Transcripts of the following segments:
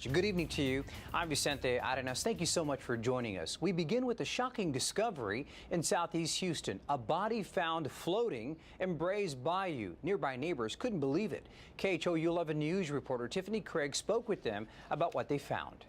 Good evening to you. I'm Vicente. Thank you so much for joining us. We begin with a shocking discovery in southeast Houston. A body found floating in Bayou. Nearby neighbors couldn't believe it. KHOU 11 News reporter Tiffany Craig spoke with them about what they found.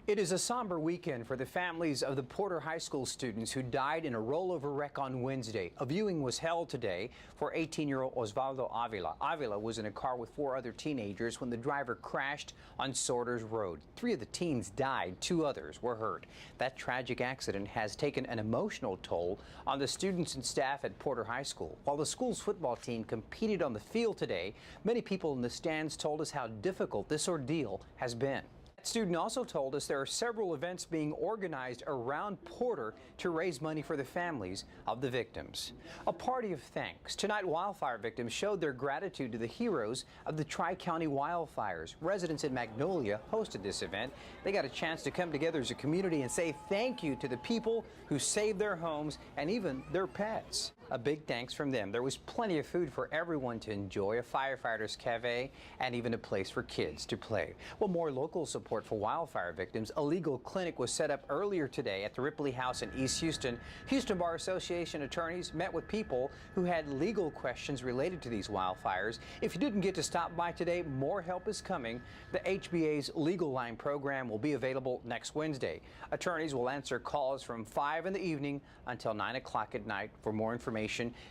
It is a somber weekend for the families of the Porter High School students who died in a rollover wreck on Wednesday. A viewing was held today for 18-year-old Osvaldo Avila. Avila was in a car with 4 other teenagers when the driver crashed on Sorters Road. 3 of the teens died, 2 others were hurt. That tragic accident has taken an emotional toll on the students and staff at Porter High School. While the school's football team competed on the field today, many people in the stands told us how difficult this ordeal has been. Student also told us there are several events being organized around Porter to raise money for the families of the victims. A party of thanks. Tonight, wildfire victims showed their gratitude to the heroes of the Tri-County wildfires. Residents in Magnolia hosted this event. They got a chance to come together as a community and say thank you to the people who saved their homes and even their pets. A big thanks from them. There was plenty of food for everyone to enjoy, a firefighter's cafe, and even a place for kids to play. Well, more local support for wildfire victims. A legal clinic was set up earlier today at the Ripley House in East Houston. Houston Bar Association attorneys met with people who had legal questions related to these wildfires. If you didn't get to stop by today, more help is coming. The HBA's Legal Line program will be available next Wednesday. Attorneys will answer calls from 5 in the evening until 9 o'clock at night. For more information,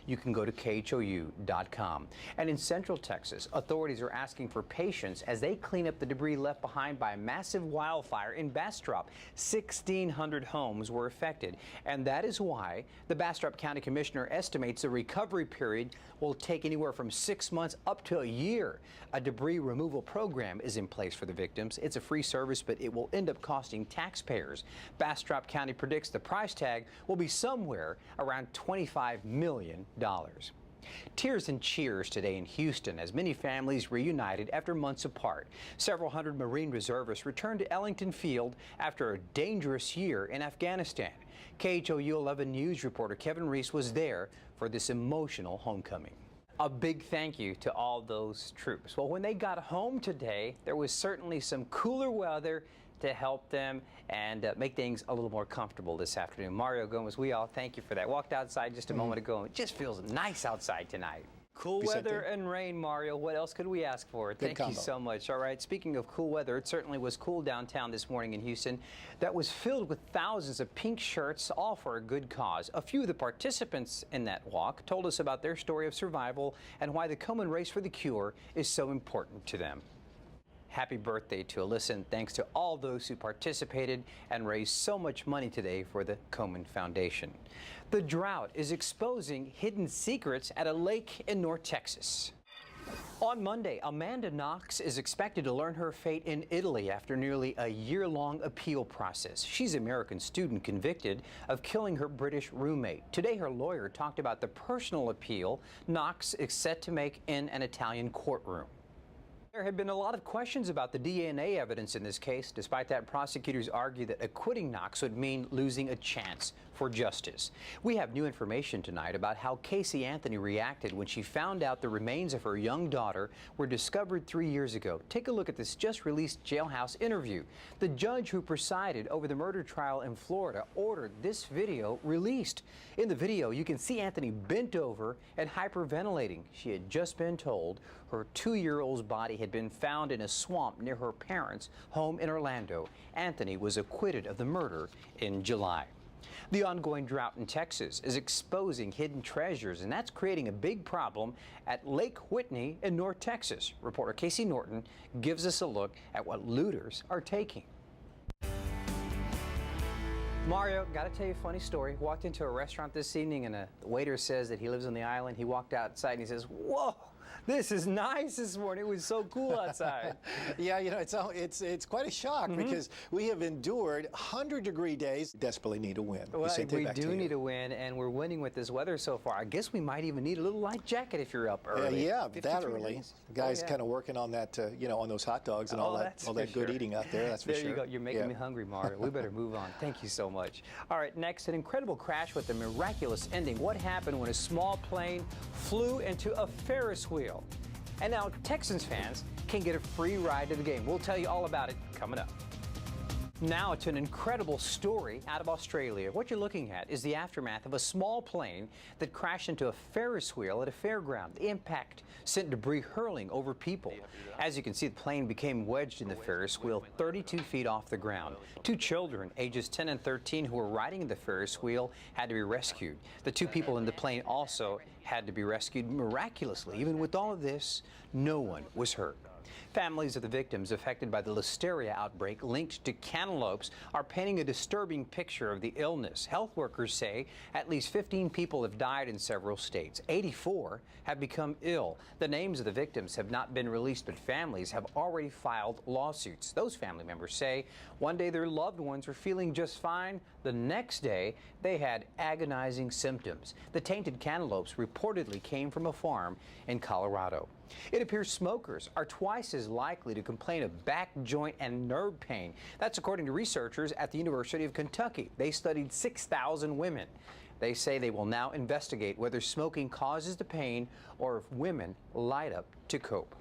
you can go to KHOU.com. And in Central Texas, authorities are asking for patience as they clean up the debris left behind by a massive wildfire in Bastrop. 1,600 homes were affected, and that is why the Bastrop County Commissioner estimates the recovery period will take anywhere from 6 months up to a year. A debris removal program is in place for the victims. It's a free service, but it will end up costing taxpayers. Bastrop County predicts the price tag will be somewhere around $25 million. Tears and cheers today in Houston as many families reunited after months apart. Several hundred Marine reservists returned to Ellington Field after a dangerous year in Afghanistan. KHOU 11 News reporter Kevin Reese was there for this emotional homecoming. A big thank you to all those troops. Well, when they got home today, there was certainly some cooler weather to help them and make things a little more comfortable this afternoon. Mario Gomez, we all thank you for that. Walked outside just a moment ago, and it just feels nice outside tonight. Cool weather and rain, Mario. What else could we ask for? Thank you so much. All right, speaking of cool weather, it certainly was cool downtown this morning in Houston. That was filled with thousands of pink shirts, all for a good cause. A few of the participants in that walk told us about their story of survival and why the Komen Race for the Cure is so important to them. Happy birthday to Alyssa, and thanks to all those who participated and raised so much money today for the Komen Foundation. The drought is exposing hidden secrets at a lake in North Texas. On Monday, Amanda Knox is expected to learn her fate in Italy after nearly a year-long appeal process. She's an American student convicted of killing her British roommate. Today, her lawyer talked about the personal appeal Knox is set to make in an Italian courtroom. There have been a lot of questions about the DNA evidence in this case. Despite that, prosecutors argue that acquitting Knox would mean losing a chance for justice. We have new information tonight about how Casey Anthony reacted when she found out the remains of her young daughter were discovered 3 years ago. Take a look at this just-released jailhouse interview. The judge who presided over the murder trial in Florida ordered this video released. In the video, you can see Anthony bent over and hyperventilating. She had just been told her 2-year-old's body had been found in a swamp near her parents' home in Orlando. Anthony was acquitted of the murder in July. The ongoing drought in Texas is exposing hidden treasures, and that's creating a big problem at Lake Whitney in North Texas. Reporter Casey Norton gives us a look at what looters are taking. Mario, got to tell you a funny story. Walked into a restaurant this evening, and the waiter says that he lives on the island. He walked outside and he says, "Whoa, this is nice this morning. It was so cool outside." Yeah, you know, it's quite a shock because we have endured 100-degree days. Desperately need a win. Well, we do need a win, and we're winning with this weather so far. I guess we might even need a little light jacket if you're up early. Yeah, that early. The guy's kind of working on that, you know, on those hot dogs and all that good eating out there. That's for sure. There you go. You're making me hungry, Mario. We better move on. Thank you so much. All right, next, an incredible crash with a miraculous ending. What happened when a small plane flew into a Ferris wheel? And now Texans fans can get a free ride to the game. We'll tell you all about it coming up. Now to an incredible story out of Australia. What you're looking at is the aftermath of a small plane that crashed into a Ferris wheel at a fairground. The impact sent debris hurling over people. As you can see, the plane became wedged in the Ferris wheel 32 feet off the ground. Two children, ages 10 and 13, who were riding in the Ferris wheel had to be rescued. The two people in the plane also had to be rescued miraculously. Even with all of this, no one was hurt. Families of the victims affected by the listeria outbreak linked to cantaloupes are painting a disturbing picture of the illness. Health workers say at least 15 people have died in several states. 84 have become ill. The names of the victims have not been released, but families have already filed lawsuits. Those family members say one day their loved ones were feeling just fine. The next day, they had agonizing symptoms. The tainted cantaloupes reportedly came from a farm in Colorado. It appears smokers are twice as likely to complain of back, joint, and nerve pain. That's according to researchers at the University of Kentucky. They studied 6,000 women. They say they will now investigate whether smoking causes the pain or if women light up to cope.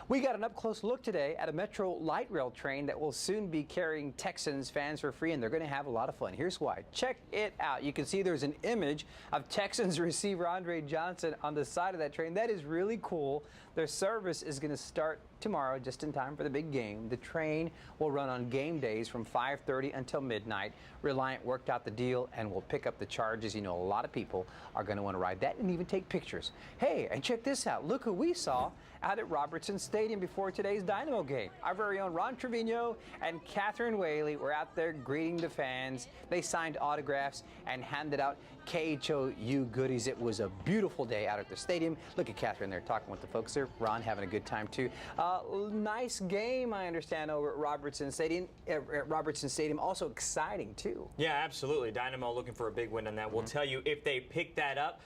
We got an up-close look today at a Metro light rail train that will soon be carrying Texans fans for free, and they're going to have a lot of fun. Here's why. Check it out. You can see there's an image of Texans receiver Andre Johnson on the side of that train. That is really cool. Their service is going to start tomorrow, just in time for the big game. The train will run on game days from 5:30 until midnight. Reliant worked out the deal and will pick up the charges. You know, a lot of people are going to want to ride that and even take pictures. Hey, and check this out. Look who we saw out at Robertson Stadium before today's Dynamo game. Our very own Ron Trevino and Catherine Whaley were out there greeting the fans. They signed autographs and handed out KHOU goodies. It was a beautiful day out at the stadium. Look at Catherine there talking with the folks there. Ron having a good time too. Nice game, I understand, over at Robertson Stadium. Also exciting too. Yeah, absolutely. Dynamo looking for a big win on that. We'll tell you if they pick that up.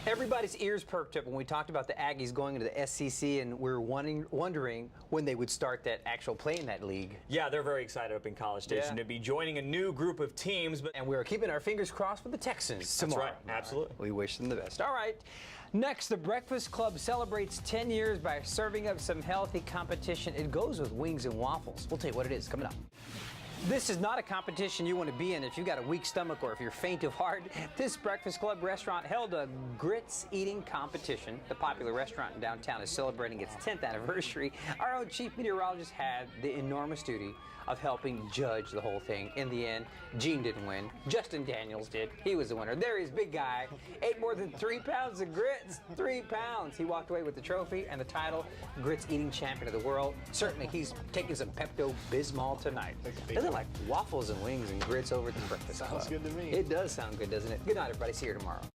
Everybody's ears perked up when we talked about the Aggies going into the SEC, and we were wondering when they would start that actual play in that league. Yeah, they're very excited up in College Station to be joining a new group of teams. And we're keeping our fingers crossed for the Texans tomorrow. That's right, absolutely. We wish them the best. All right. Next, the Breakfast Club celebrates 10 years by serving up some healthy competition. It goes with wings and waffles. We'll tell you what it is coming up. This is not a competition you want to be in if you've got a weak stomach or if you're faint of heart. This Breakfast Club restaurant held a grits eating competition. The popular restaurant in downtown is celebrating its 10th anniversary. Our own chief meteorologist had the enormous duty of helping judge the whole thing. In the end, Gene didn't win. Justin Daniels did. He was the winner. There he is, big guy. Ate more than 3 pounds of grits. 3 pounds. He walked away with the trophy and the title, Grits Eating Champion of the World. Certainly, he's taking some Pepto-Bismol tonight. Doesn't it like waffles and wings and grits over at the Breakfast Club? Sounds good to me. It does sound good, doesn't it? Good night, everybody. See you tomorrow.